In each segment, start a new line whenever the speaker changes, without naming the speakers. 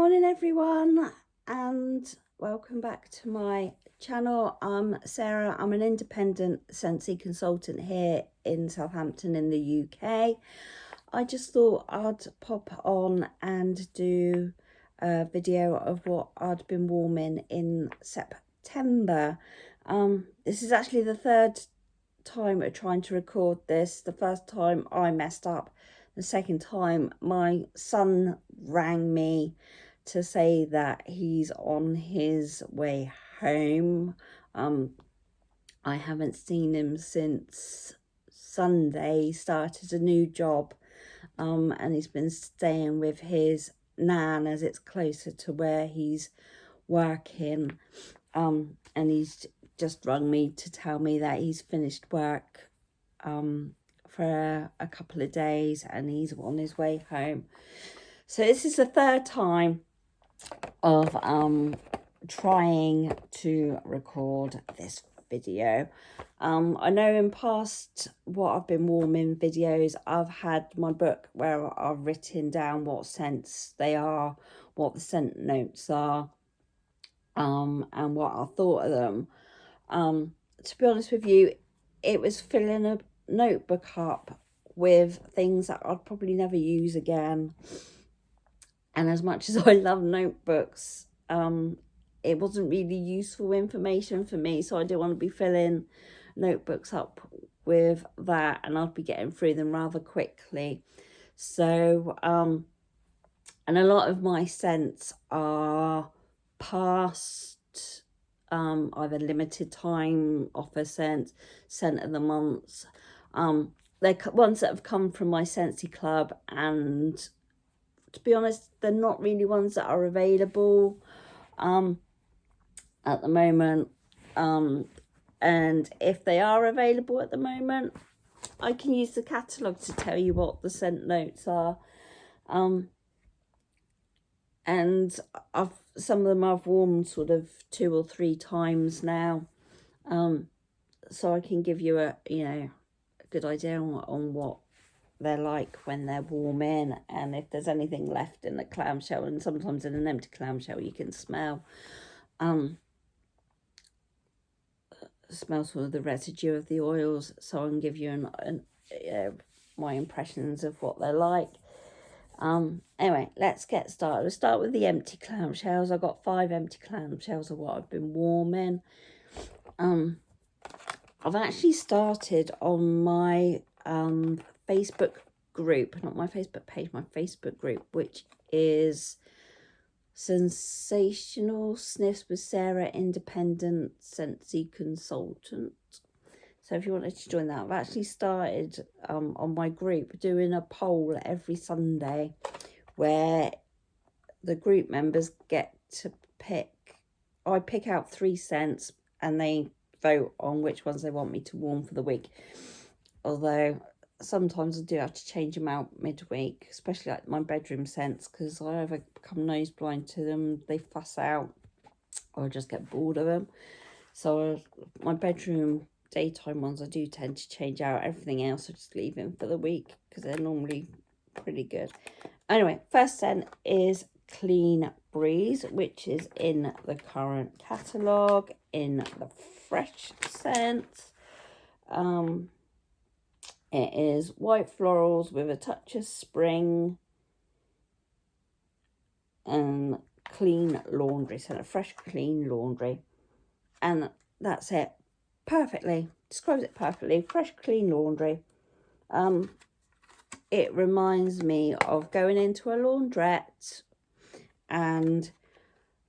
morning everyone, and welcome back to my channel. I'm Sarah. I'm an independent Scentsy consultant here in Southampton in the UK. I just thought I'd pop on and do a video of what I'd been warming in September. This is actually the third time of trying to record this. The first time I messed up. The second time my son rang me to say that he's on his way home. I haven't seen him since Sunday. He started a new job, and he's been staying with his nan as it's closer to where he's working. And he's just rung me to tell me that he's finished work for a couple of days and he's on his way home. So this is the third time of trying to record this video. I know in past what I've been warming videos, I've had my book where I've written down what scents they are, what the scent notes are, and what I thought of them. To be honest with you, it was filling a notebook up with things that I'd probably never use again. And as much as I love notebooks, it wasn't really useful information for me, so I didn't want to be filling notebooks up with that, and I'd be getting through them rather quickly. So and a lot of my scents are past either limited time offer scent of the month. They're ones that have come from my Scentsy club, and to be honest, they're not really ones that are available at the moment. And if they are available at the moment, I can use the catalogue to tell you what the scent notes are. And some of them I've warmed sort of 2 or 3 times now, so I can give you a good idea on what they're like when they're warming, and if there's anything left in the clamshell. And sometimes in an empty clamshell you can smell sort of the residue of the oils, so I can give you my impressions of what they're like. Anyway, let's get started. We'll start with the empty clamshells. I've got 5 empty clamshells of what I've been warming. I've actually started on my Facebook group, not my Facebook page, my Facebook group, which is Sensational Sniffs with Sarah, Independent Scentsy Consultant. So if you wanted to join that, I've actually started on my group doing a poll every Sunday where the group members get to I pick out 3 scents and they vote on which ones they want me to warm for the week. Although sometimes I do have to change them out midweek, especially like my bedroom scents, because I either become nose blind to them, they fuss out, or I just get bored of them. So my bedroom daytime ones I do tend to change out. Everything else I just leave in for the week because they're normally pretty good. Anyway, first scent is Clean Breeze, which is in the current catalogue in the fresh scent. It is white florals with a touch of spring and clean laundry, so a fresh clean laundry, and that's it. Perfectly describes it perfectly. Fresh clean laundry. It reminds me of going into a laundrette and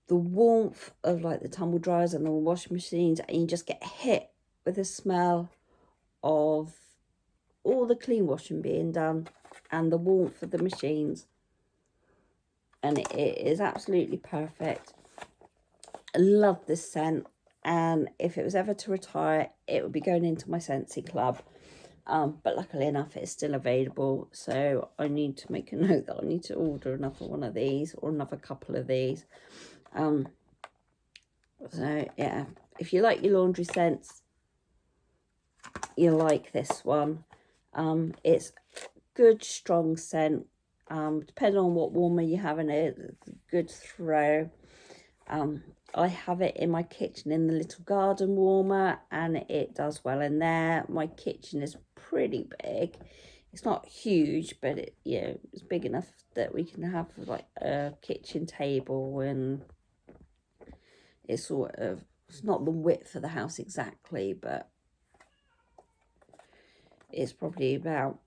the warmth of like the tumble dryers and the washing machines, and you just get hit with the smell of all the clean washing being done and the warmth of the machines, and it is absolutely perfect. I love this scent, and if it was ever to retire, it would be going into my Scentsy club. But luckily enough, it's still available, so I need to make a note that I need to order another one of these, or another couple of these. So yeah, if you like your laundry scents, you'll like this one. It's good strong scent. Depending on what warmer you have in it, good throw. I have it in my kitchen in the little garden warmer, and it does well in there. My kitchen is pretty big. It's not huge, but it, you know, it's big enough that we can have like a kitchen table, and it's sort of, it's not the width of the house exactly, but it's probably about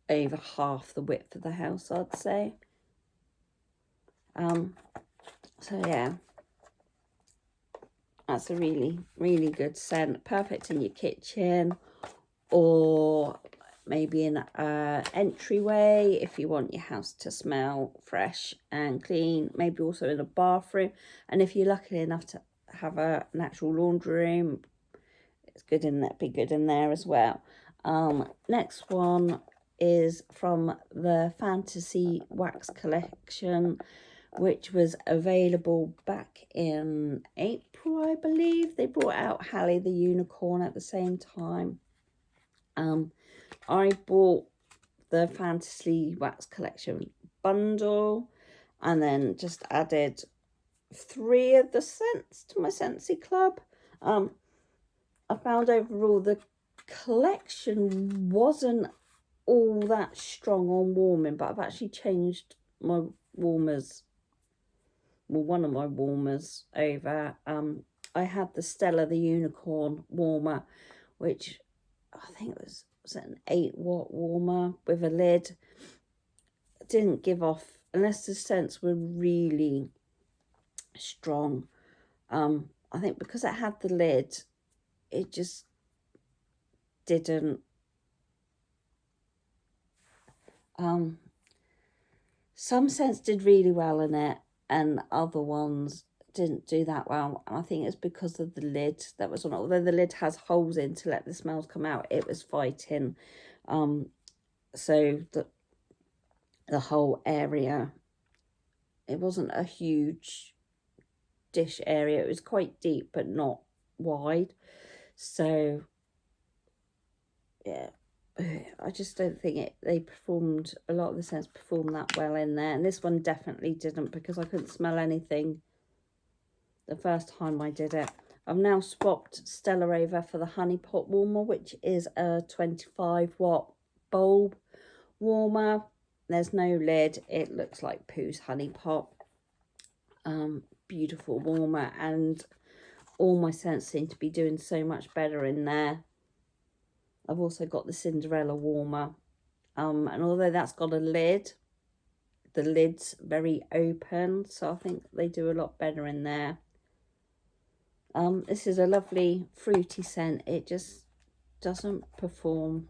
over half the width of the house, I'd say. So yeah, that's a really, really good scent. Perfect in your kitchen, or maybe in an entryway if you want your house to smell fresh and clean. Maybe also in a bathroom, and if you're lucky enough to have an actual laundry room, it's good in that. Be good in there as well. Next one is from the Fantasy Wax collection, which was available back in April, I believe. They brought out Hallie the Unicorn at the same time. I bought the Fantasy Wax collection bundle, and then just added 3 of the scents to my Scentsy club. I found overall the collection wasn't all that strong on warming, but I've actually changed my warmers, well, one of my warmers over. I had the Stella the Unicorn warmer, which I think it was an 8-watt warmer with a lid. It didn't give off, unless the scents were really strong. I think because it had the lid, it just didn't. Some scents did really well in it, and other ones didn't do that well. And I think it's because of the lid that was on it. Although the lid has holes in to let the smells come out, it was fighting. So the whole area, it wasn't a huge dish area. It was quite deep, but not wide. So yeah, I just don't think they performed, a lot of the scents performed that well in there. And this one definitely didn't, because I couldn't smell anything the first time I did it. I've now swapped Stella over for the Honey Pot warmer, which is a 25-watt bulb warmer. There's no lid. It looks like Pooh's Honey Pot. Beautiful warmer, and all my scents seem to be doing so much better in there. I've also got the Cinderella warmer, and although that's got a lid, the lid's very open, so I think they do a lot better in there. This is a lovely fruity scent. It just doesn't perform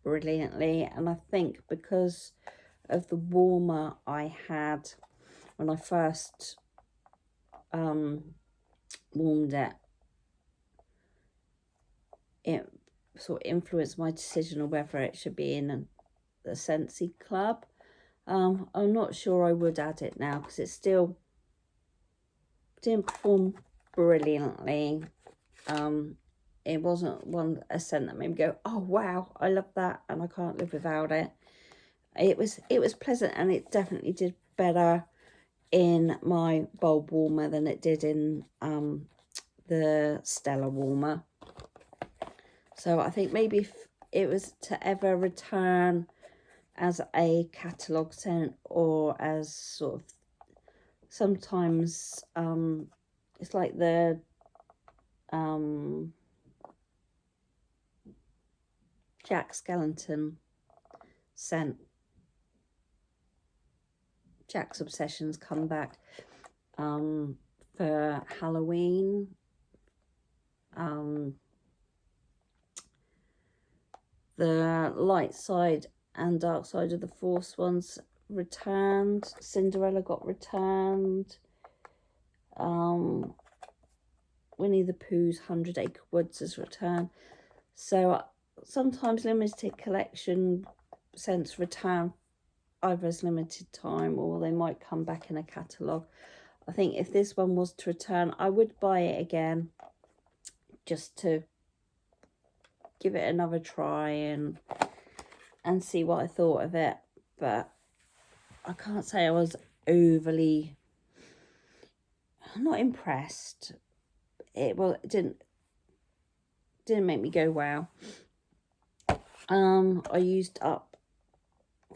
brilliantly, and I think because of the warmer I had when I first warmed it, it sort of influenced my decision on whether it should be in the Scentsy club. I'm not sure I would add it now, because it still didn't perform brilliantly. It wasn't a scent that made me go, oh wow, I love that and I can't live without it. It was pleasant, and it definitely did better in my bulb warmer than it did in the Stella warmer. So I think maybe if it was to ever return as a catalogue scent, or as sort of, sometimes it's like the Jack Skellington scent. Jack's Obsessions come back for Halloween. The Light Side and Dark Side of the Force ones returned. Cinderella got returned. Winnie the Pooh's 100 Acre Woods has returned. So sometimes limited collection scents return either as limited time, or they might come back in a catalogue. I think if this one was to return, I would buy it again, just to give it another try and see what I thought of it. But I can't say I was overly, I'm not impressed. It didn't make me go wow. I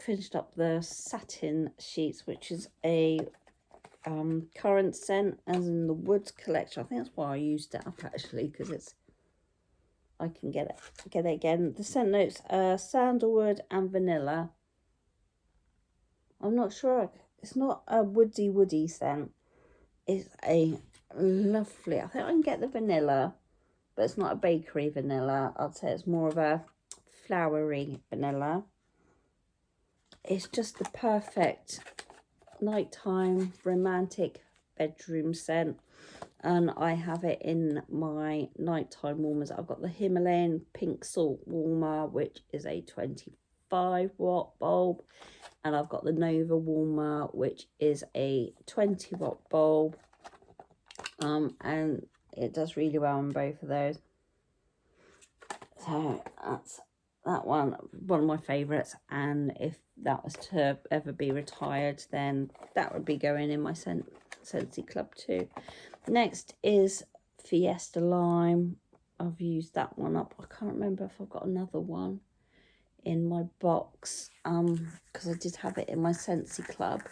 finished up the satin sheets, which is a currant scent, as in the woods collection. I think that's why I used it up, actually, because I can get it again. The scent notes are sandalwood and vanilla. I'm not sure, it's not a woody scent. It's a lovely, I think I can get the vanilla, but it's not a bakery vanilla. I'd say it's more of a flowery vanilla. It's just the perfect nighttime romantic bedroom scent, and I have it in my nighttime warmers. I've got the Himalayan pink salt warmer, which is a 25-watt bulb, and I've got the Nova warmer, which is a 20-watt bulb, and it does really well on both of those. So that's that one of my favorites, and if that was to ever be retired, then that would be going in my Scentsy club too. Next is Fiesta Lime. I've used that one up. I can't remember if I've got another one in my box, because I did have it in my Scentsy club,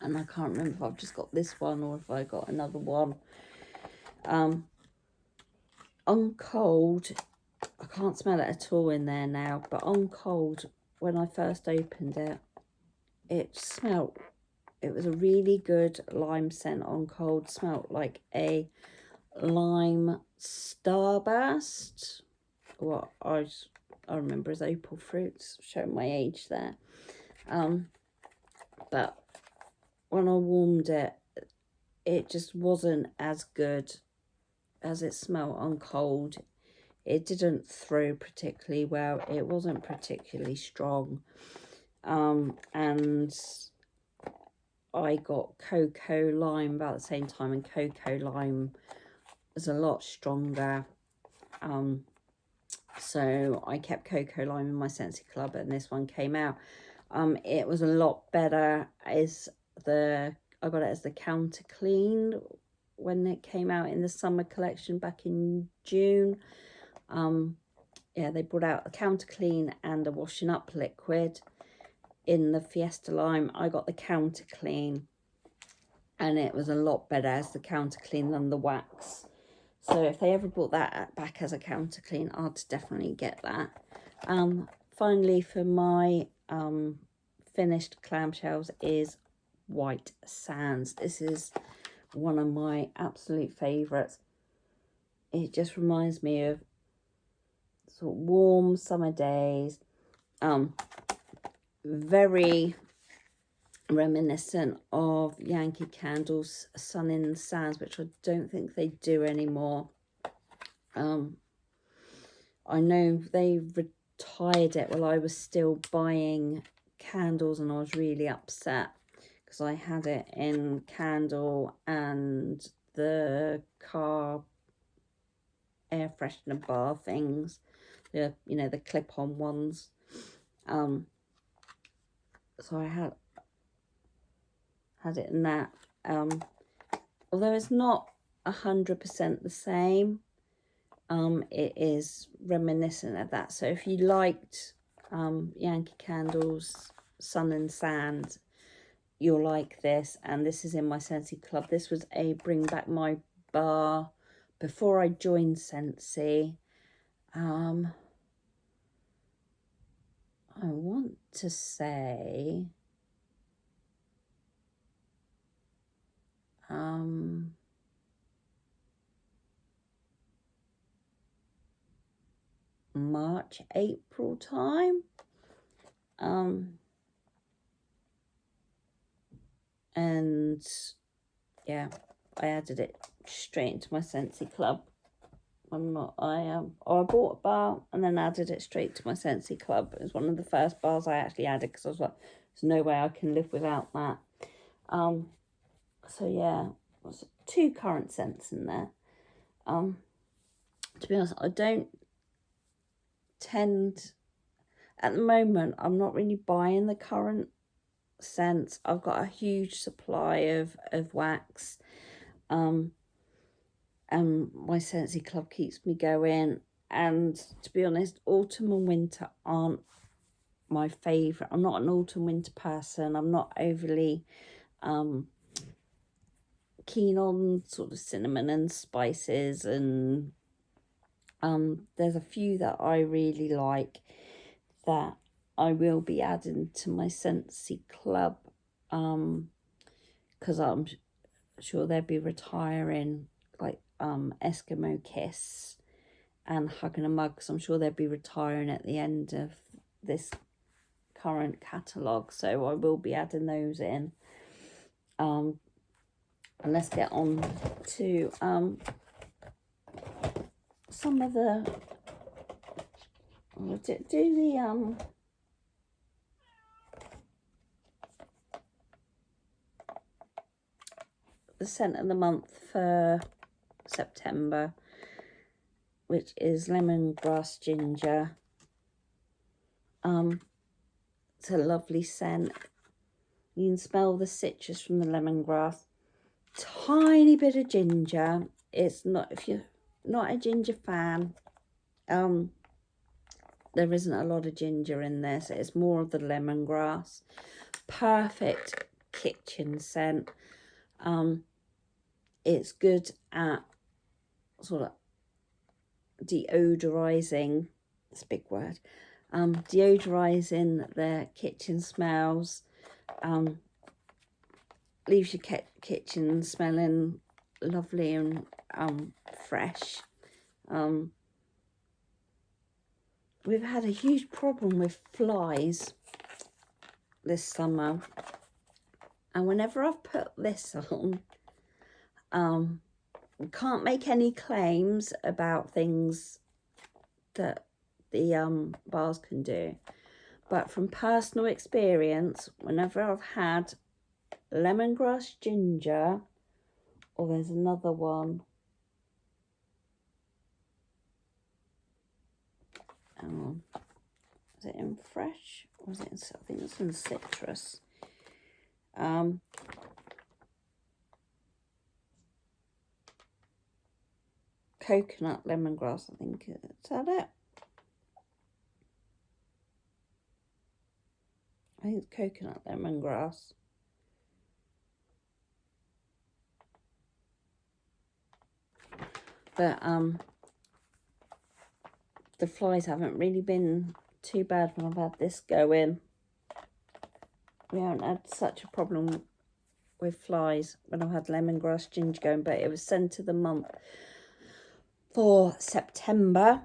and I can't remember if I've just got this one or if I got another one. On cold, I can't smell it at all in there now, but on cold, when I first opened it, it was a really good lime scent on cold. Smelled like a lime starburst. What I remember as opal fruits, showing my age there. But when I warmed it, it just wasn't as good as it smelled on cold. It didn't throw particularly well. It wasn't particularly strong. And I got Cocoa Lime about the same time, and Cocoa Lime was a lot stronger. So I kept Cocoa Lime in my Scentsy club, and this one came out. It was a lot better. I got it as the Counter Clean when it came out in the summer collection back in June. Yeah, they brought out a Counter Clean and a washing up liquid in the Fiesta Lime. I got the Counter Clean, and it was a lot better as the Counter Clean than the wax. So if they ever brought that back as a Counter Clean, I'd definitely get that. Finally, for my finished clamshells is White Sands. This is one of my absolute favourites. It just reminds me of sort of warm summer days. Very reminiscent of Yankee Candle's Sun in the Sands, which I don't think they do anymore. I know they retired it while I was still buying candles, and I was really upset because I had it in candle and the car air freshener bar things, the clip-on ones. So I had it in that. Although it's not 100% the same, it is reminiscent of that. So if you liked Yankee Candle's Sun and Sand, you'll like this. And this is in my Scentsy club. This was a Bring Back My Bar before I joined Scentsy. I want to say March, April time. And yeah, I added it straight into my Scentsy club. I bought a bar and then added it straight to my Scentsy club. It was one of the first bars I actually added because I was like, there's no way I can live without that. So yeah, there's 2 currant scents in there. To be honest, I don't tend, at the moment, I'm not really buying the currant scents. I've got a huge supply of wax. And my Scentsy club keeps me going. And to be honest, autumn and winter aren't my favourite. I'm not an autumn winter person. I'm not overly keen on sort of cinnamon and spices, and there's a few that I really like that I will be adding to my Scentsy club, because I'm sure they'll be retiring, like Eskimo Kiss and Hug and a Mug, because I'm sure they'll be retiring at the end of this current catalogue, so I will be adding those in. And let's get on to some of the the scent of the month for September, which is lemongrass ginger. It's a lovely scent. You can smell the citrus from the lemongrass. Tiny bit of ginger. It's not, if you're not a ginger fan, there isn't a lot of ginger in this. It's more of the lemongrass. Perfect kitchen scent. It's good at sort of deodorizing. It's a big word. Deodorizing the kitchen smells. Leaves your kitchen smelling lovely and fresh. We've had a huge problem with flies this summer, and whenever I've put this on, can't make any claims about things that the bars can do, but from personal experience, whenever I've had lemongrass ginger, or there's another one, is it in fresh, or is it in, I think it's in citrus. Coconut lemongrass, I think. Is that it? I think it's coconut lemongrass. But the flies haven't really been too bad when I've had this going. We haven't had such a problem with flies when I've had lemongrass ginger going, but it was scent of the month for September.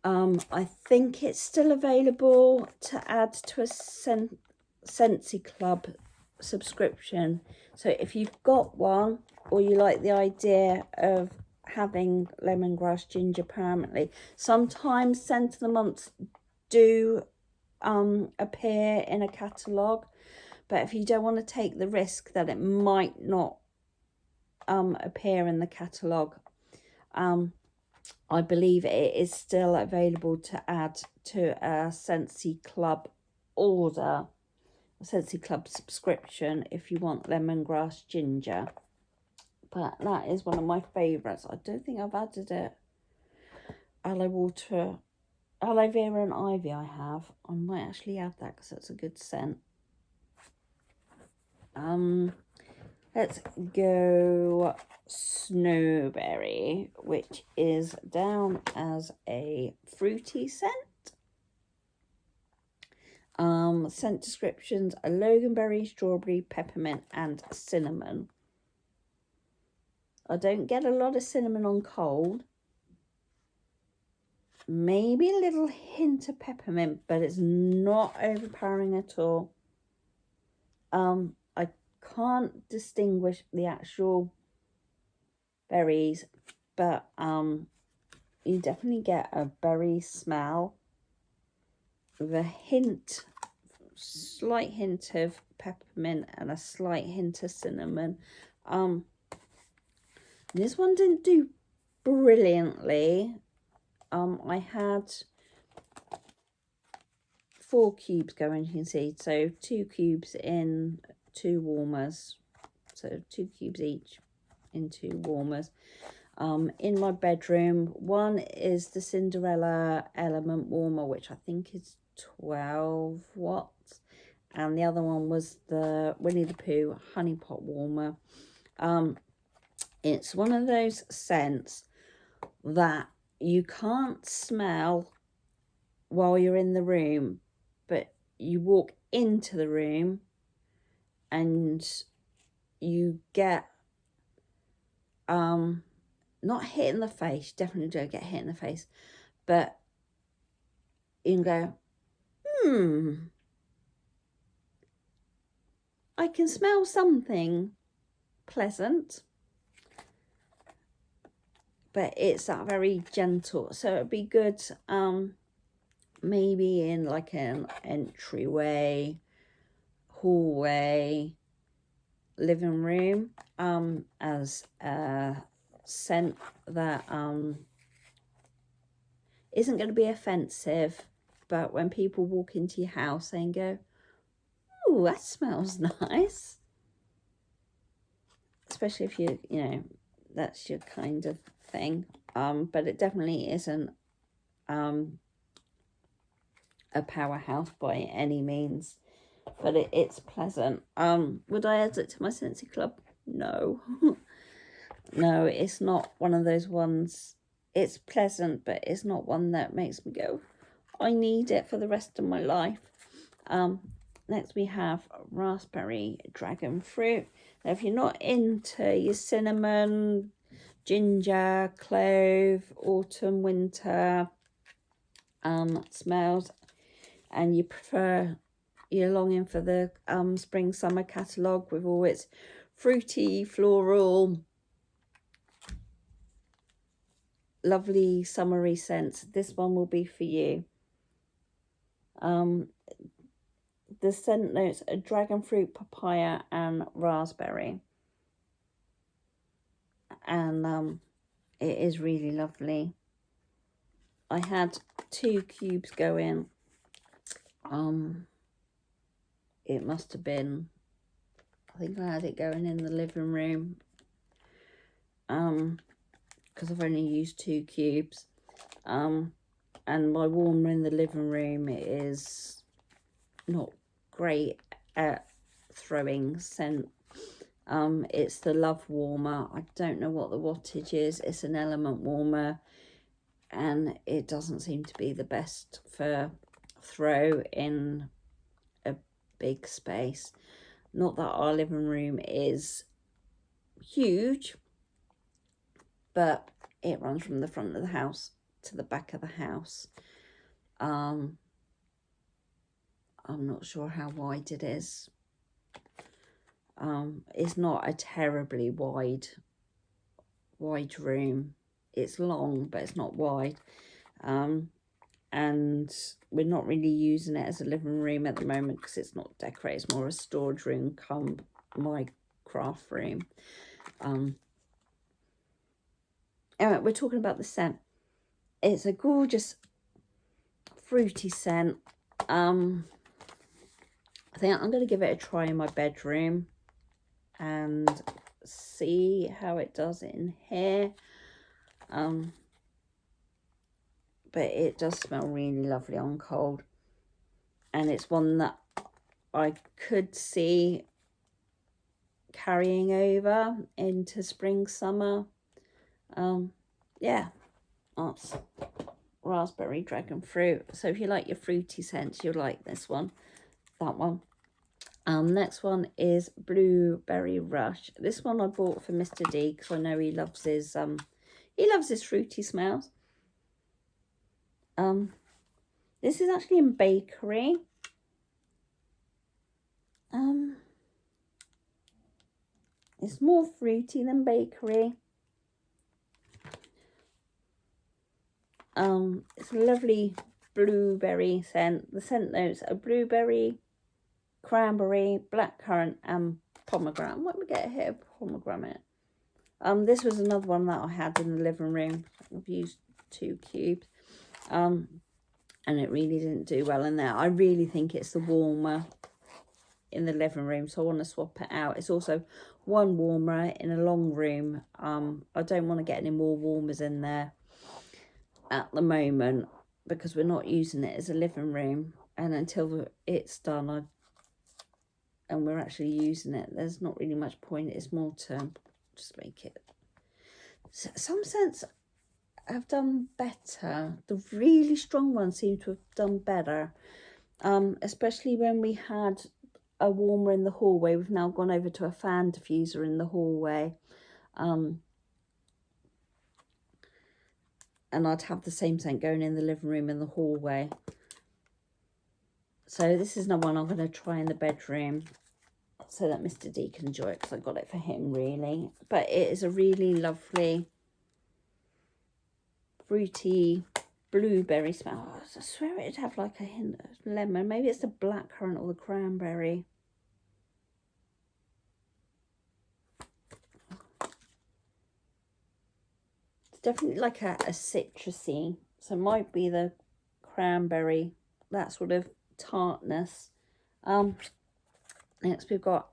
I think it's still available to add to a Scentsy Club subscription. So if you've got one, or you like the idea of having lemongrass ginger permanently, sometimes scent of the months do appear in a catalogue, but if you don't want to take the risk that it might not appear in the catalogue, I believe it is still available to add to a Scentsy Club order, a Scentsy Club subscription, if you want lemongrass ginger. But that is one of my favourites. I don't think I've added it. Aloe vera and ivy I have. I might actually add that because it's a good scent. Let's go Snowberry, which is down as a fruity scent. Scent descriptions are loganberry, strawberry, peppermint and cinnamon. I don't get a lot of cinnamon on cold. Maybe a little hint of peppermint, but it's not overpowering at all. I can't distinguish the actual berries, but you definitely get a berry smell with a hint, slight hint of peppermint and a slight hint of cinnamon. This one didn't do brilliantly. I had 4 cubes going, you can see. So 2 cubes in 2 warmers. So 2 cubes each in 2 warmers. In my bedroom, one is the Cinderella Element Warmer, which I think is 12 watts. And the other one was the Winnie the Pooh Honey Pot Warmer. It's one of those scents that you can't smell while you're in the room, but you walk into the room and you get not hit in the face, definitely don't get hit in the face, but you can go, I can smell something pleasant, but it's that very gentle. So it'd be good maybe in like an entryway, hallway, living room, as a scent that isn't going to be offensive, but when people walk into your house and go, oh, that smells nice, especially if you know that's your kind of thing. But it definitely isn't a powerhouse by any means, but it's pleasant. Would I add it to my Scentsy club? No. No, it's not one of those ones. It's pleasant, but it's not one that makes me go, I need it for the rest of my life. Next we have raspberry dragon fruit. Now, if you're not into your cinnamon, ginger, clove, autumn, winter smells, and you prefer, you're longing for the spring summer catalogue with all its fruity, floral, lovely summery scents, this one will be for you. The scent notes are dragon fruit, papaya and raspberry, and it is really lovely. I had 2 cubes go in. It must have been, I think I had it going in the living room, because I've only used 2 cubes. And my warmer in the living room is not great at throwing scent. It's the Love Warmer. I don't know what the wattage is. It's an element warmer, and it doesn't seem to be the best for throw in a big space. Not that our living room is huge, but it runs from the front of the house to the back of the house. I'm not sure how wide it is. It's not a terribly wide room. It's long, but it's not wide. And we're not really using it as a living room at the moment because it's not decorated. It's more a storage room come my craft room. Anyway, we're talking about the scent. It's a gorgeous fruity scent. I think I'm going to give it a try in my bedroom and see how it does in here. But it does smell really lovely on cold, and it's one that I could see carrying over into spring summer. Yeah, that's raspberry dragon fruit. So if you like your fruity scents, you'll like this one, that one. Next one is blueberry rush. This one I bought for Mr. D because I know he loves his fruity smells. This is actually in bakery. It's more fruity than bakery. It's a lovely blueberry scent. The scent notes are blueberry, cranberry, blackcurrant and pomegranate. What did we get here? Pomegranate. This was another one that I had in the living room. I've used 2 cubes. And and it really didn't do well in there. I really think it's the warmer in the living room, so I want to swap it out. It's also one warmer in a long room. I don't want to get any more warmers in there at the moment because we're not using it as a living room, and until it's done and we're actually using it, there's not really much point. It's more to just make it. Some scents have done better. The really strong ones seem to have done better, especially when we had a warmer in the hallway. We've now gone over to a fan diffuser in the hallway, and I'd have the same scent going in the living room and the hallway. So this is another one I'm going to try in the bedroom so that Mr. D can enjoy it, because I got it for him really. But it is a really lovely fruity blueberry smell. I swear it'd have like a hint of lemon. Maybe it's the blackcurrant or the cranberry. It's definitely like a citrusy, so it might be the cranberry, that sort of tartness. Next we've got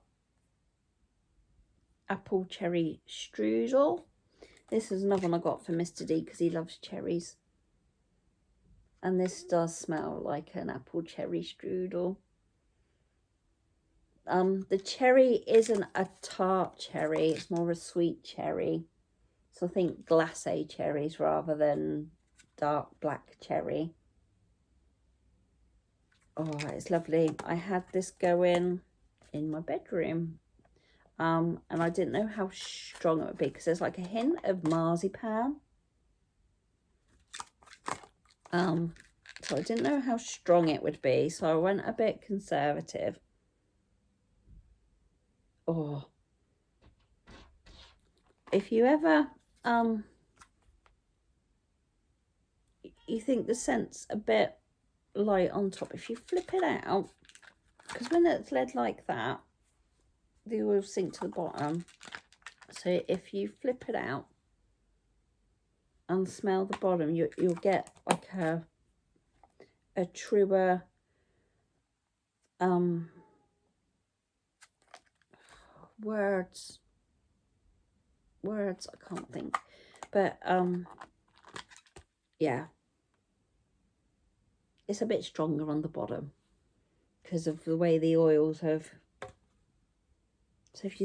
apple cherry strudel. This is another one I got for Mr. D because he loves cherries, and this does smell like an apple cherry strudel. The cherry isn't a tart cherry, it's more a sweet cherry, so I think glacé cherries rather than dark black cherry. Oh, it's lovely. I had this going in my bedroom, and I didn't know how strong it would be because there's like a hint of marzipan. So I didn't know how strong it would be, so I went a bit conservative. Oh, if you ever you think the scent's a bit light on top, if you flip it out, because when it's led like that, the oil sink to the bottom. So if you flip it out and smell the bottom, you'll get like a truer words I can't think, but yeah, it's a bit stronger on the bottom because of the way the oils have. So if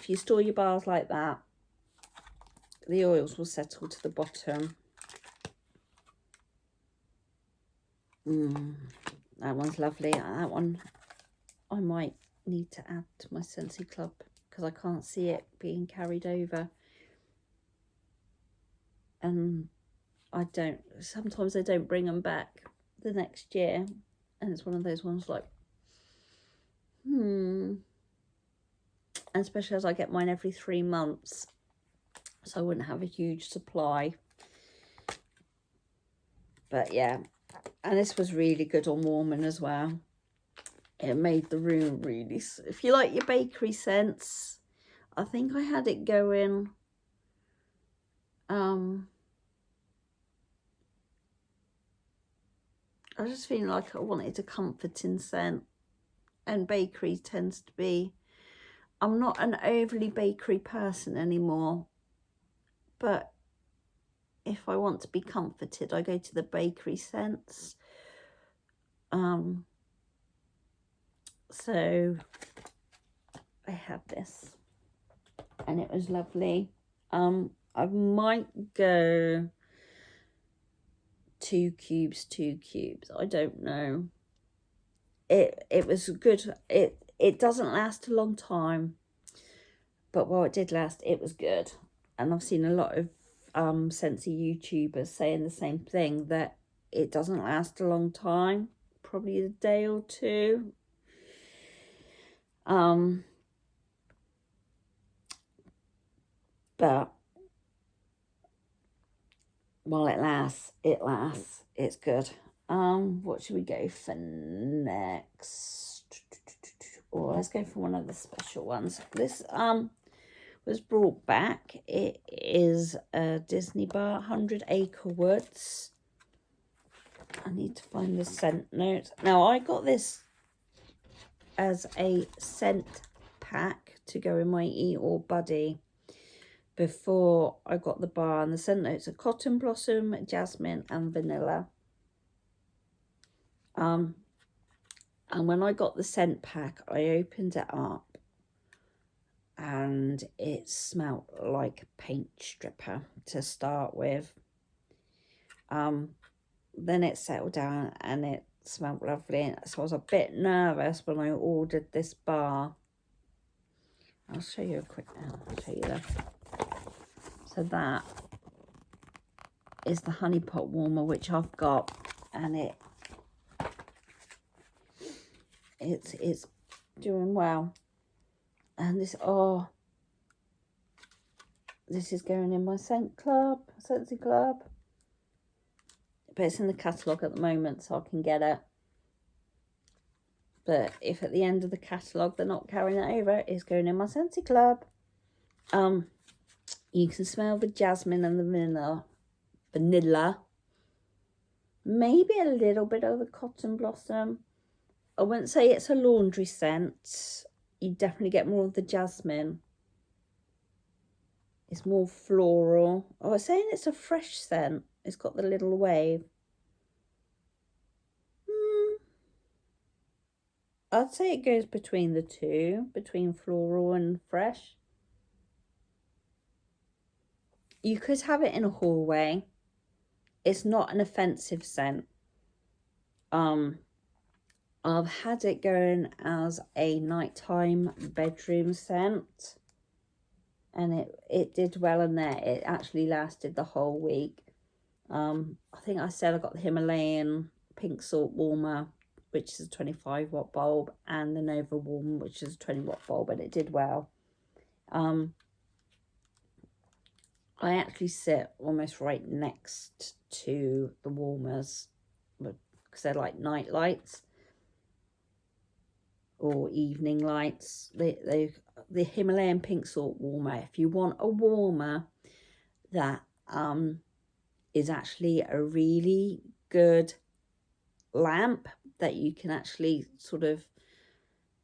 you store your bars like that, the oils will settle to the bottom. That one's lovely. That one I might need to add to my Scentsy club because I can't see it being carried over. And sometimes I don't bring them back the next year, and it's one of those ones like, and especially as I get mine every 3 months, so I wouldn't have a huge supply. But yeah, and this was really good on warming as well. It made the room really, if you like your bakery scents, I think I had it going I was just feeling like I wanted a comforting scent, and bakery tends to be, I'm not an overly bakery person anymore, but if I want to be comforted, I go to the bakery scents. So I had this and it was lovely. I might go 2 cubes. I don't know. It was good. It doesn't last a long time, but while it did last, it was good. And I've seen a lot of Scentsy YouTubers saying the same thing, that it doesn't last a long time, probably a day or two. But while it lasts, it's good. What should we go for next? Or let's go for one of the special ones. This was brought back. It is a Disney bar, 100 Acre Woods. I need to find the scent notes. Now, I got this as a scent pack to go in my Eat All Buddy before I got the bar, and the scent notes are cotton blossom, jasmine and vanilla. And when I got the scent pack, I opened it up and it smelled like a paint stripper to start with. Then it settled down and it smelled lovely, so I was a bit nervous when I ordered this bar. I'll show you a quick now. I'll show you that. So that is the honey pot warmer, which I've got, and it's doing well. And this, oh, this is going in my Scentsy club. But it's in the catalogue at the moment, so I can get it. But if at the end of the catalogue they're not carrying it over, it's going in my Scentsy club. You can smell the jasmine and the vanilla. Maybe a little bit of the cotton blossom. I wouldn't say it's a laundry scent. You definitely get more of the jasmine. It's more floral. I was saying it's a fresh scent. It's got the little wave. I'd say it goes between the two, between floral and fresh. You could have it in a hallway. It's not an offensive scent. I've had it going as a nighttime bedroom scent, and it did well in there. It actually lasted the whole week. I think I said I got the Himalayan pink salt warmer, which is a 25 watt bulb, and the Nova warmer, which is a 20 watt bulb, and it did well. I actually sit almost right next to the warmers because they're like night lights or evening lights. The Himalayan pink salt warmer, if you want a warmer that is actually a really good lamp that you can actually sort of,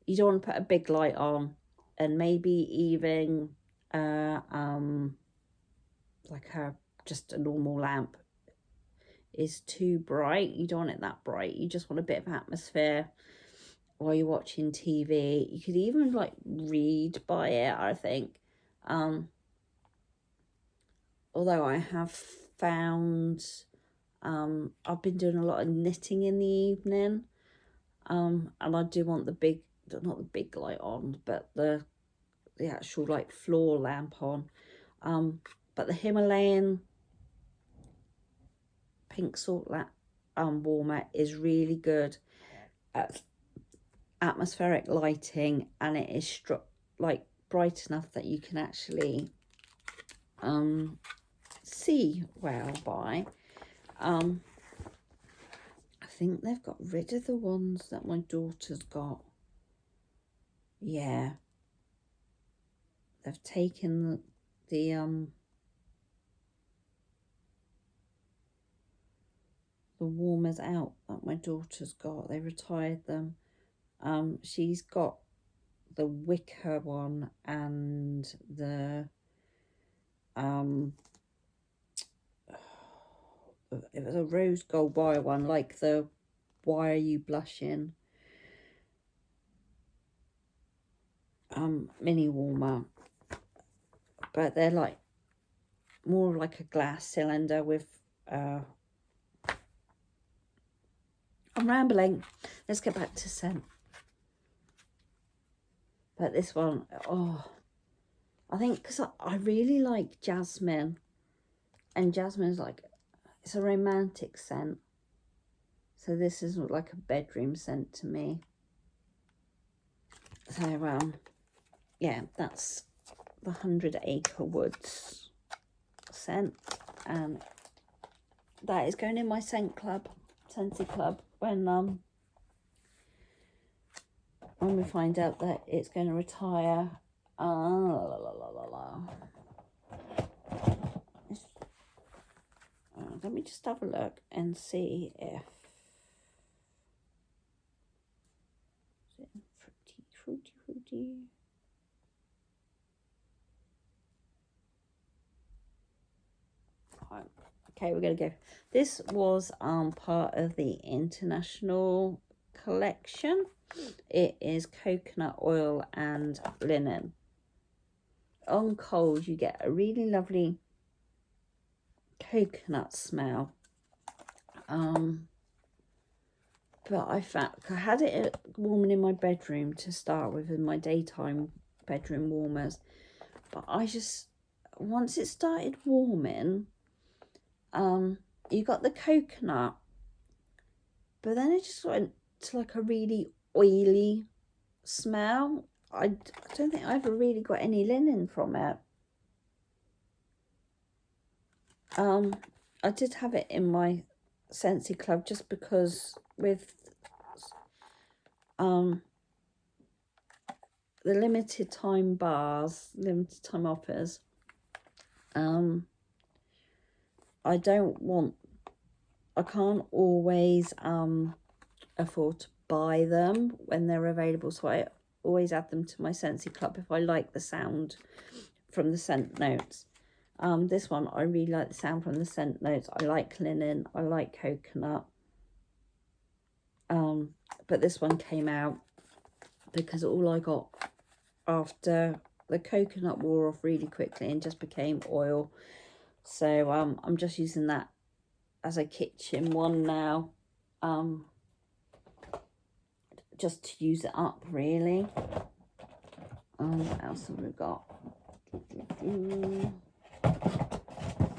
you don't want to put a big light on, and maybe even like just a normal lamp is too bright. You don't want it that bright. You just want a bit of atmosphere while you're watching TV. You could even like read by it, I think. Although I have found I've been doing a lot of knitting in the evening, and I do want the big, not the big light on, but the actual like floor lamp on. But the Himalayan pink salt warmer is really good at atmospheric lighting, and it is like bright enough that you can actually see well by. I think they've got rid of the ones that my daughter's got. Yeah, they've taken the warmers out that my daughter's got. They retired them. She's got the wicker one and the it was a rose gold wire one, like the Why Are You Blushing mini warmer, but they're like more like a glass cylinder with I'm rambling. Let's get back to scent. But this one, oh, I think because I really like jasmine, and jasmine is like, it's a romantic scent. So this is like a bedroom scent to me. So yeah, that's the 100 Acre Woods scent, and that is going in my Scentsy club when we find out that it's going to retire. Let me just have a look and see if Okay, we're going to go. This was part of the international collection. It is coconut oil and linen. On cold, you get a really lovely coconut smell. But I had it warming in my bedroom to start with, in my daytime bedroom warmers. But I just, once it started warming, you got the coconut, but then it just went to like a really oily smell. I don't think I ever really got any linen from it. I did have it in my Scentsy club just because with the limited time bars, limited time offers, I can't always afford to buy them when they're available, so I always add them to my Scentsy club if I like the sound from the scent notes. This one, I really like the sound from the scent notes. I like linen, I like coconut. But this one came out because all I got after the coconut wore off really quickly and just became oil. So I'm just using that as a kitchen one now, just to use it up really. What else have we got?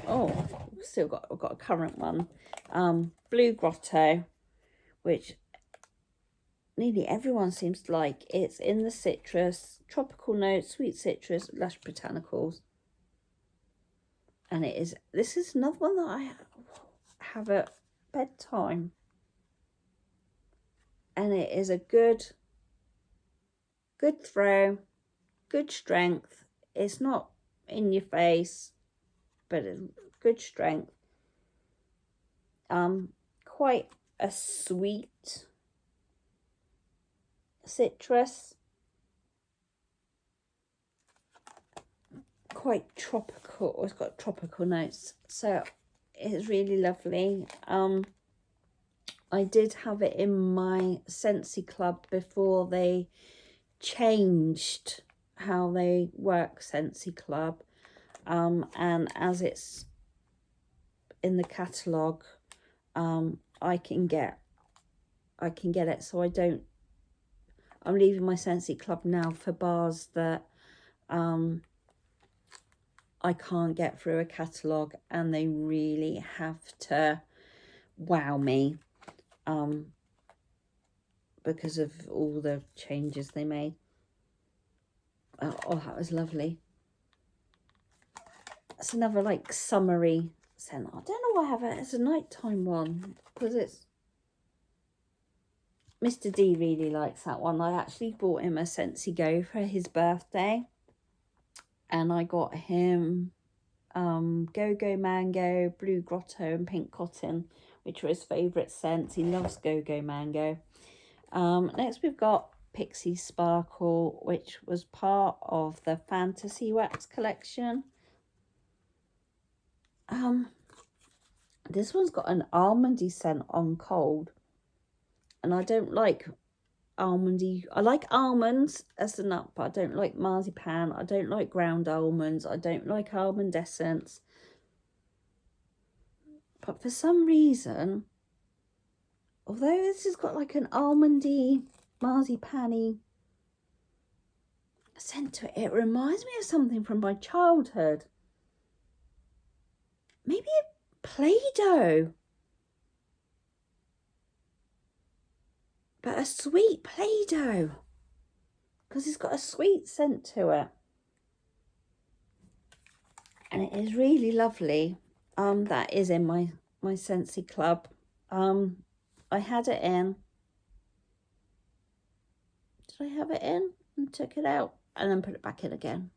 Oh, we've got a current one, Blue Grotto, which nearly everyone seems to like. It's in the citrus, tropical notes, sweet citrus, lush botanicals. And this is another one that I have at bedtime. And it is a good throw, good strength. It's not in your face, but it's good strength. Quite a sweet citrus, quite tropical. It's got tropical notes, so it's really lovely. I did have it in my Scentsy club before they changed how they work Scentsy club, and as it's in the catalogue, I can get it, so I'm leaving my Scentsy club now for bars that I can't get through a catalogue, and they really have to wow me, because of all the changes they made. Oh, that was lovely. It's another like summery scent. I don't know why I have it as a nighttime one, because it's Mr. D really likes that one. I actually bought him a Scentsy Go for his birthday, and I got him Go Go Mango, Blue Grotto and Pink Cotton, which were his favourite scents. He loves Go Go Mango. Next we've got Pixie Sparkle, which was part of the Fantasy Wax collection. This one's got an almondy scent on cold, and I don't like almondy. I like almonds as a nut, but I don't like marzipan. I don't like ground almonds. I don't like almond essence. But for some reason, although this has got like an almondy, marzipan-y scent to it, it reminds me of something from my childhood. Maybe a Play-Doh. But a sweet Play-Doh, because it's got a sweet scent to it. And it is really lovely. That is in my Scentsy club. I had it in. Did I have it in and took it out and then put it back in again?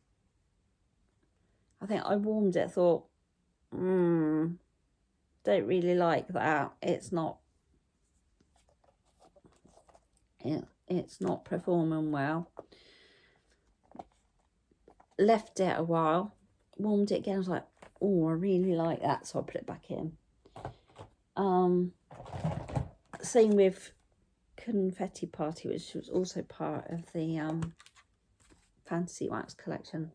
I think I warmed it, thought, don't really like that. It's not performing well.
left it a while, warmed it again. I was like, oh, I really like that, so I put it back in. Same with Confetti Party, which was also part of the Fantasy Wax collection.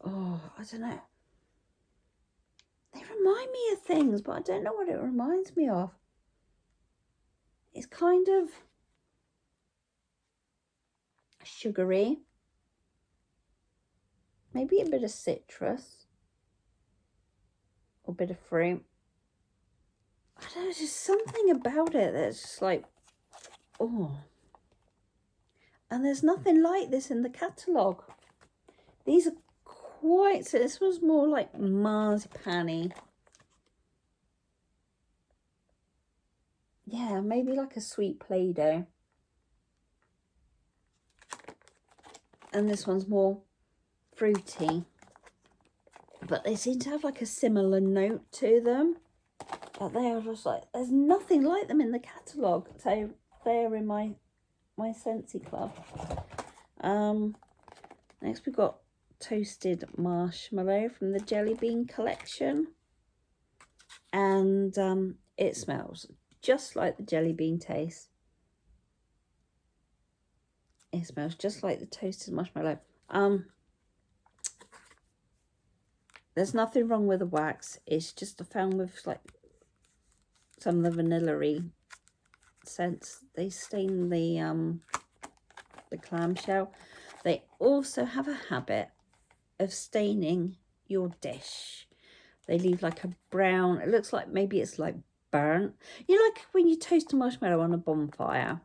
Oh, I don't know. They remind me of things, but I don't know what it reminds me of. It's kind of sugary. Maybe a bit of citrus. Or a bit of fruit. I don't know, there's just something about it that's just like, oh. And there's nothing like this in the catalogue. These are quite, so this was more like marzipan-y. Yeah, maybe like a sweet Play-Doh. And this one's more fruity. But they seem to have like a similar note to them. But they are just like, there's nothing like them in the catalogue. So they're in my Scentsy club. Next we've got Toasted Marshmallow from the Jelly Bean collection. And it smells just like the jelly bean taste. It smells just like the toasted marshmallow. There's nothing wrong with the wax. It's just I found with like some of the vanilla-y scents, they stain the clamshell. They also have a habit of staining your dish. They leave like a brown, it looks like maybe it's like burnt. You know, like when you toast a marshmallow on a bonfire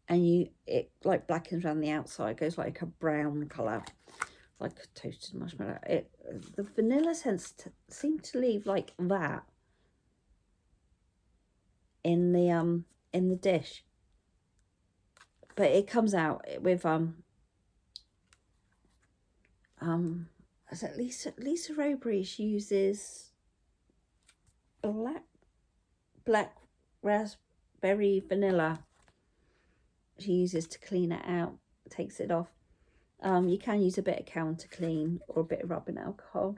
and it like blackens around the outside, goes like a brown colour, like a toasted marshmallow. The vanilla scents seem to leave like that in the dish. But it comes out with is it Lisa Roberry? She uses black raspberry vanilla. She uses to clean it out, takes it off. You can use a bit of counter clean or a bit of rubbing alcohol.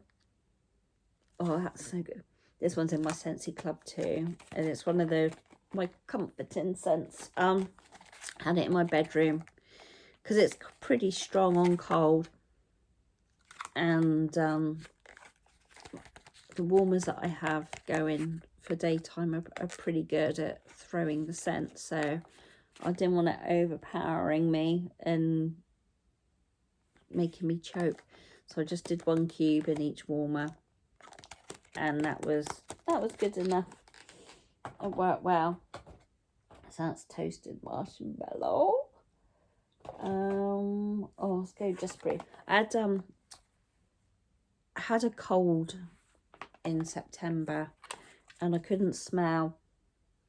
Oh, that's so good. This one's in my Scentsy club too, and it's one of my comforting scents. Had it in my bedroom because it's pretty strong on cold, and the warmers that I have going for daytime are pretty good at throwing the scent, so I didn't want it overpowering me and making me choke, so I just did 1 cube in each warmer, and that was good enough. It worked well. So that's Toasted Marshmallow. Oh, let's go just brief. I had a cold in September and I couldn't smell.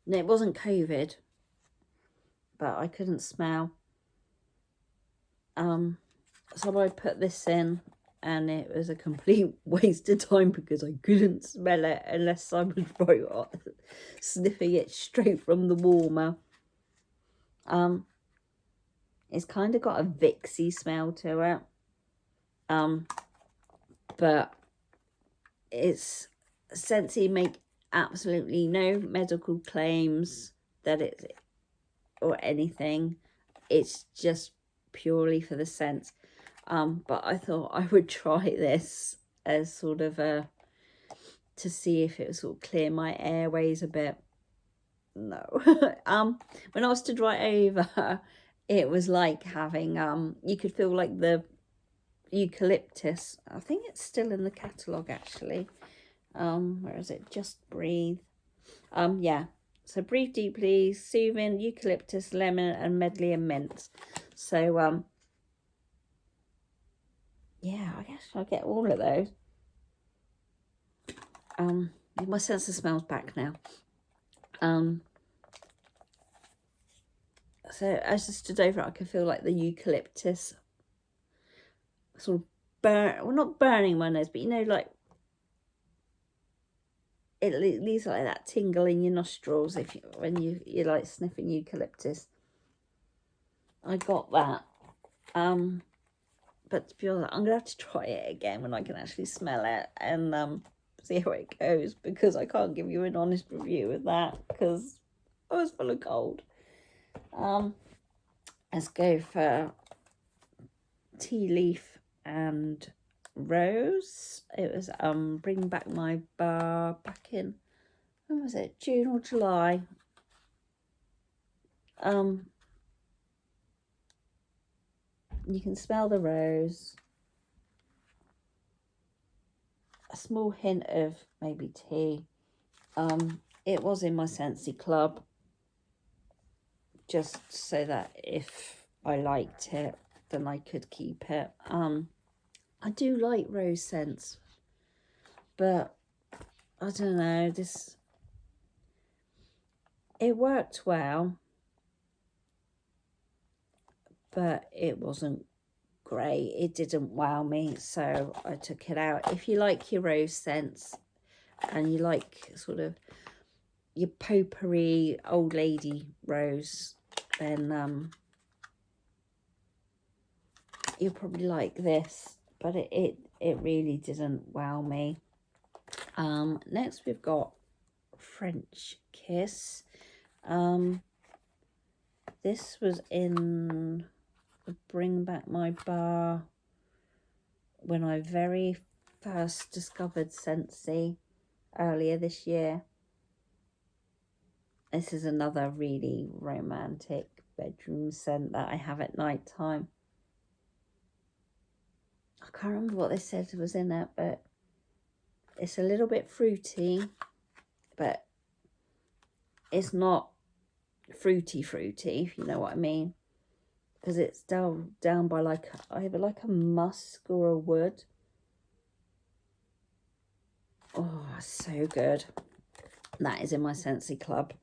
And it wasn't COVID, but I couldn't smell. So I put this in and it was a complete waste of time because I couldn't smell it unless I was right sniffing it straight from the warmer. It's kind of got a Vixy smell to it. But it's Scentsy make absolutely no medical claims that it's or anything. It's just purely for the scent. But I thought I would try this as sort of to see if it would sort of clear my airways a bit. No. When I was to dry over, it was like having you could feel like the eucalyptus. I think it's still in the catalogue actually. Where is it? Just Breathe. Yeah. So breathe deeply, soothing, eucalyptus, lemon, and medley and mint. So yeah, I guess I'll get all of those. My sense of smell's back now. So as I stood over it, I could feel like the eucalyptus sort of not burning my nose, but you know, like it leaves like that tingle in your nostrils when you're like sniffing eucalyptus. I got that. but to be honest, I'm gonna have to try it again when I can actually smell it and see how it goes, because I can't give you an honest review of that because I was full of cold. Let's go for tea leaf and rose. It was Bring Back My Bar back in, when was it, June or July. You can smell the rose, a small hint of maybe tea. It was in my Scentsy club, just so that if I liked it, then I could keep it. I do like rose scents, but I don't know, it worked well, but it wasn't great. It didn't wow me, so I took it out. If you like your rose scents and you like sort of your potpourri old lady rose, then you'll probably like this, but it really didn't wow me. Next we've got French Kiss. This was in the Bring Back My Bar when I very first discovered Scentsy earlier this year. This is another really romantic bedroom scent that I have at night time. I can't remember what they said was in it, but it's a little bit fruity, but it's not fruity, if you know what I mean, because it's down by like either like a musk or a wood. Oh, so good. That is in my Scentsy club.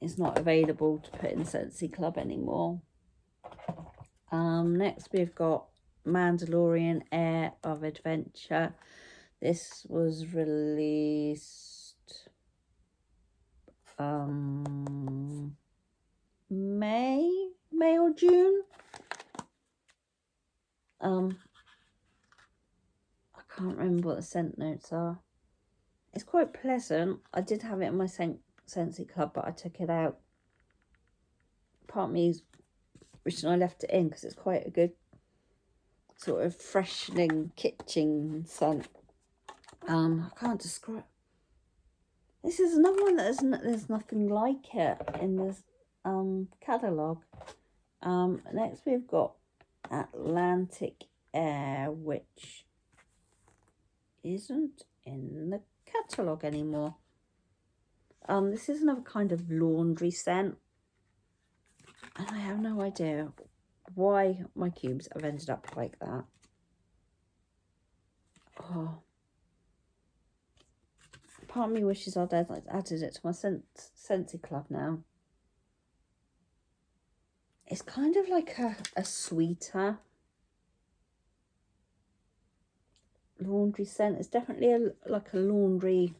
It's not available to put in Scentsy club anymore. Next we've got Mandalorian Air of Adventure. This was released May or June. I can't remember what the scent notes are. It's quite pleasant. I did have it in my Scentsy club, but I took it out. Part of me is wishing I left it in because it's quite a good sort of freshening kitchen scent. I can't describe. This is another one that there's nothing like it in this catalogue. Next we've got Atlantic Air, which isn't in the catalogue anymore. This is another kind of laundry scent, and I have no idea why my cubes have ended up like that. Oh, part of me wishes I'd added it to my Scentsy club now. It's kind of like a sweeter laundry scent. It's definitely like a laundry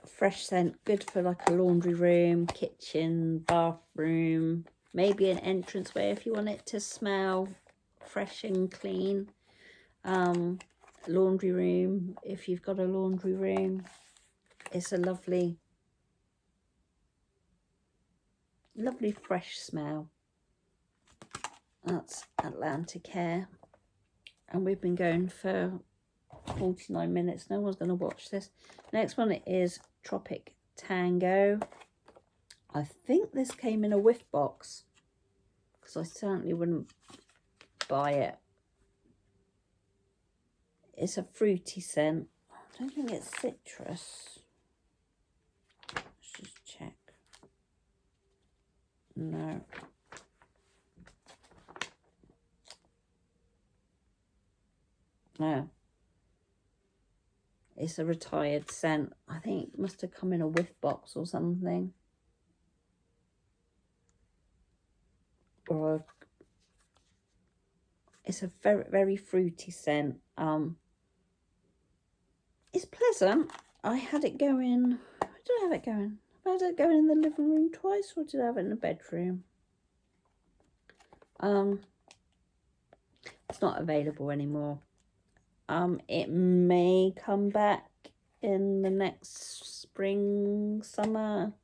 fresh scent, good for like a laundry room, kitchen, bathroom, maybe an entranceway if you want it to smell fresh and clean. Laundry room, if you've got a laundry room. It's a lovely fresh smell. That's Atlantic Air, and we've been going for 49 minutes. No one's going to watch this. Next one is Tropic Tango. I think this came in a whiff box because I certainly wouldn't buy it. It's a fruity scent. I don't think it's citrus. Let's just check. No. No. It's a retired scent. I think it must have come in a whiff box or something. Or it's a very, very fruity scent. It's pleasant. I had it going. Where did I have it going? Have I had it going in the living room twice, or did I have it in the bedroom? not available anymore. It may come back in the next spring, summer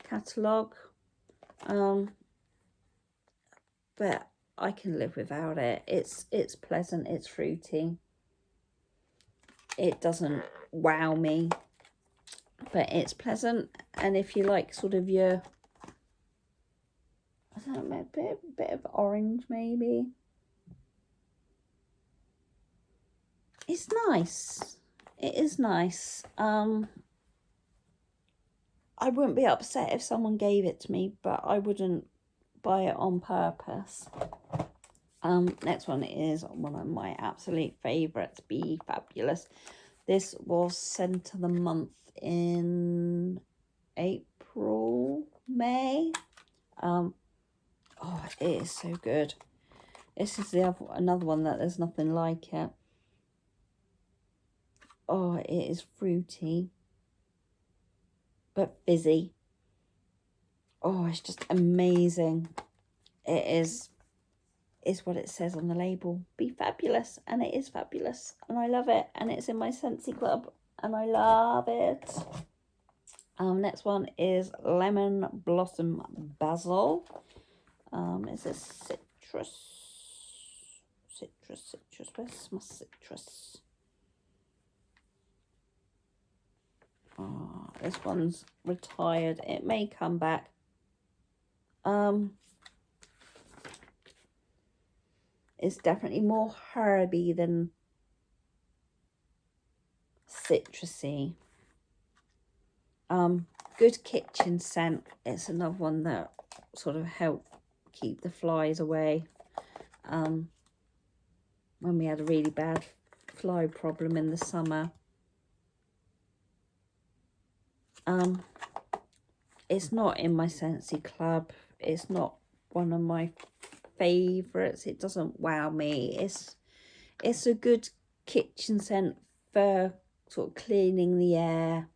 catalogue. But I can live without it. It's pleasant, it's fruity. It doesn't wow me, but it's pleasant. And if you like sort of your, I don't know, a bit of orange maybe. It's nice. It is nice. I wouldn't be upset if someone gave it to me, but I wouldn't buy it on purpose. Next one is one of my absolute favourites, Be Fabulous. This was scent of the month in April, May. Oh, it is so good. This is another one that there's nothing like it. Oh, it is fruity, but fizzy. Oh, it's just amazing. It is what it says on the label. Be fabulous, and it is fabulous, and I love it, and it's in my Scentsy club, and I love it. Next one is Lemon Blossom Basil. It's a citrus. Where's my citrus? Oh, this one's retired. It may come back. It's definitely more herby than citrusy. Good kitchen scent. It's another one that sort of help keep the flies away. When we had a really bad fly problem in the summer. It's not in my Scentsy club. It's not one of my favourites. It doesn't wow me. It's a good kitchen scent for sort of cleaning the air.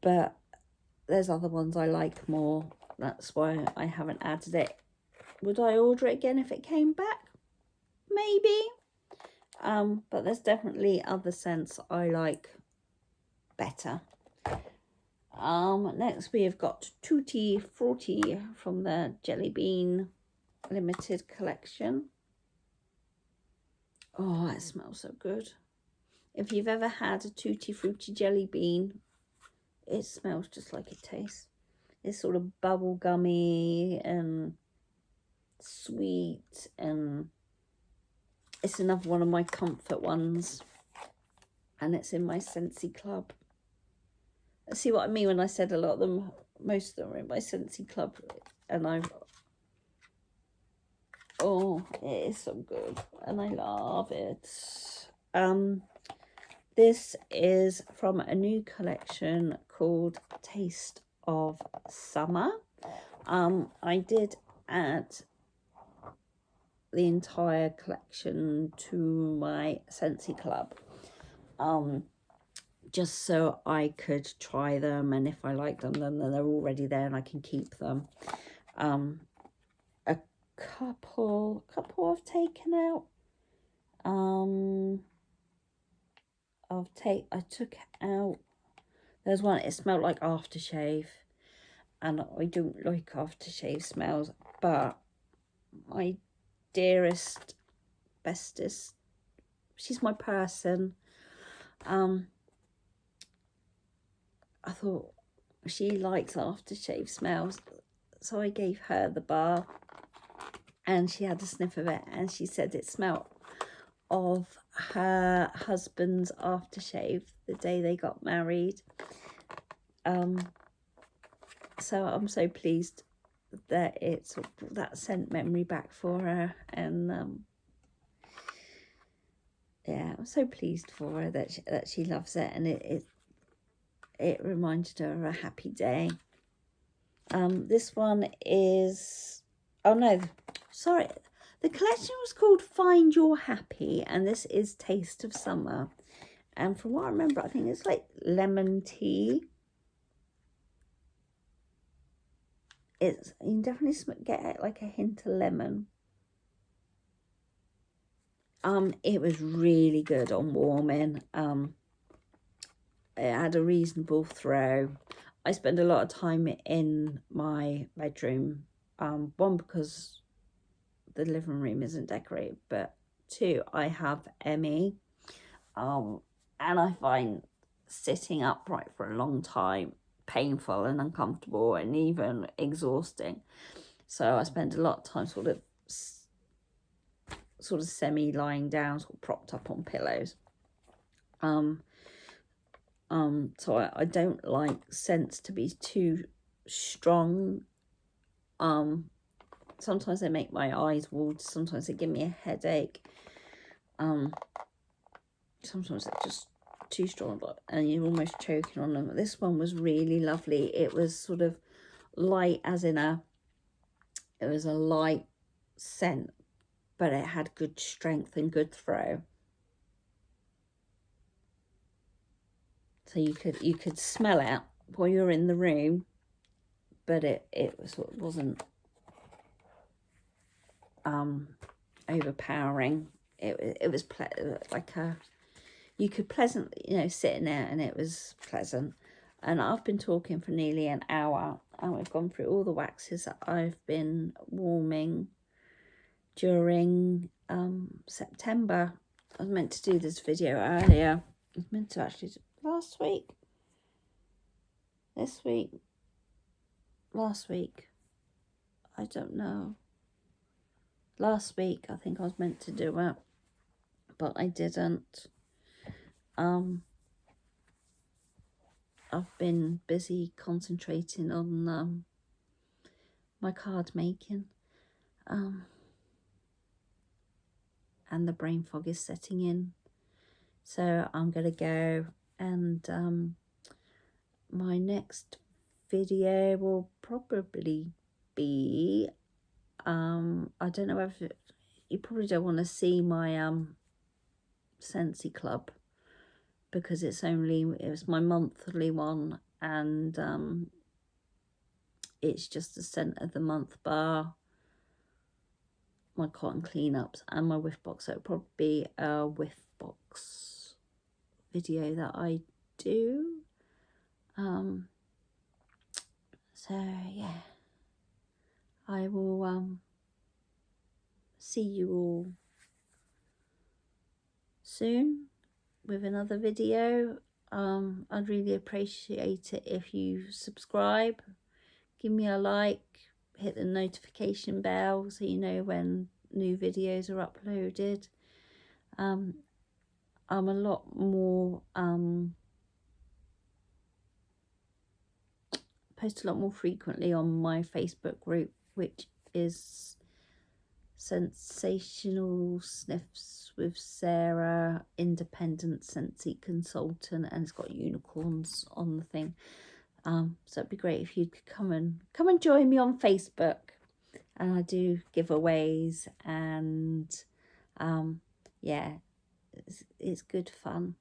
But there's other ones I like more. That's why I haven't added it. Would I order it again if it came back? Maybe. But there's definitely other scents I like better. Next we have got Tutti Frutti from the Jelly Bean limited collection. Oh, it smells so good. If you've ever had a Tutti Frutti jelly bean, it smells just like it tastes. It's sort of bubble gummy and sweet, and it's another one of my comfort ones, and it's in my Scentsy club. See what I mean when I said a lot of them, most of them are in my Scentsy club, and oh, it is so good, and I love it. This is from a new collection called Taste of Summer. I did add the entire collection to my Scentsy club, just so I could try them, and if I like them, then they're already there and I can keep them. A couple I've taken out. I took out, there's one, it smelled like aftershave, and I don't like aftershave smells, but my dearest, bestest, she's my person. I thought she likes aftershave smells, so I gave her the bar, and she had a sniff of it, and she said it smelled of her husband's aftershave the day they got married. So I'm so pleased that it's that scent memory back for her, and yeah, I'm so pleased for her that she loves it, and it reminded her of a happy day. This one is, oh no, sorry, the collection was called Find Your Happy, and this is Taste of Summer, and from what I remember, I think it's like lemon tea. you can definitely get like a hint of lemon. It was really good on warming. It had a reasonable throw. I spend a lot of time in my bedroom. One, because the living room isn't decorated, but two, I have ME. And I find sitting upright for a long time painful and uncomfortable and even exhausting. So I spend a lot of time sort of semi lying down, sort of propped up on pillows. So I don't like scents to be too strong. Sometimes they make my eyes water, sometimes they give me a headache. Sometimes they're just too strong, and you're almost choking on them. This one was really lovely. It was sort of light, as in it was a light scent, but it had good strength and good throw. So you could smell it while you're in the room, but it wasn't overpowering. It was like you could pleasantly sit in there, and it was pleasant. And I've been talking for nearly an hour, and we've gone through all the waxes that I've been warming during September. I was meant to do this video earlier. I was meant to actually last week. This week. Last week. I don't know. Last week I think I was meant to do it, but I didn't. I've been busy concentrating on my card making, and the brain fog is setting in. So I'm gonna go, and my next video will probably be I don't know if you probably don't want to see my Scentsy Club, because it was my monthly one, and it's just the scent of the month bar, my cotton cleanups, and my whiff box. So it'll probably be a whiff box video that I do. So yeah, I will see you all soon with another video. I'd really appreciate it if you subscribe, give me a like, hit the notification bell so you know when new videos are uploaded. I'm a lot more post a lot more frequently on my Facebook group, which is Sensational Sniffs with Sarah, independent Scentsy consultant, and it's got unicorns on the thing. So it'd be great if you could come and join me on Facebook. And I do giveaways, and yeah, it's good fun.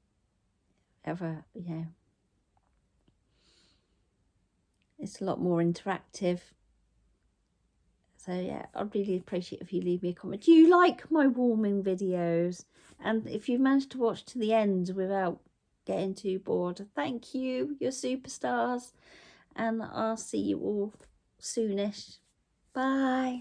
It's a lot more interactive. So yeah, I'd really appreciate if you leave me a comment. Do you like my warming videos? And if you've managed to watch to the end without getting too bored, thank you. You're superstars. And I'll see you all soonish. Bye.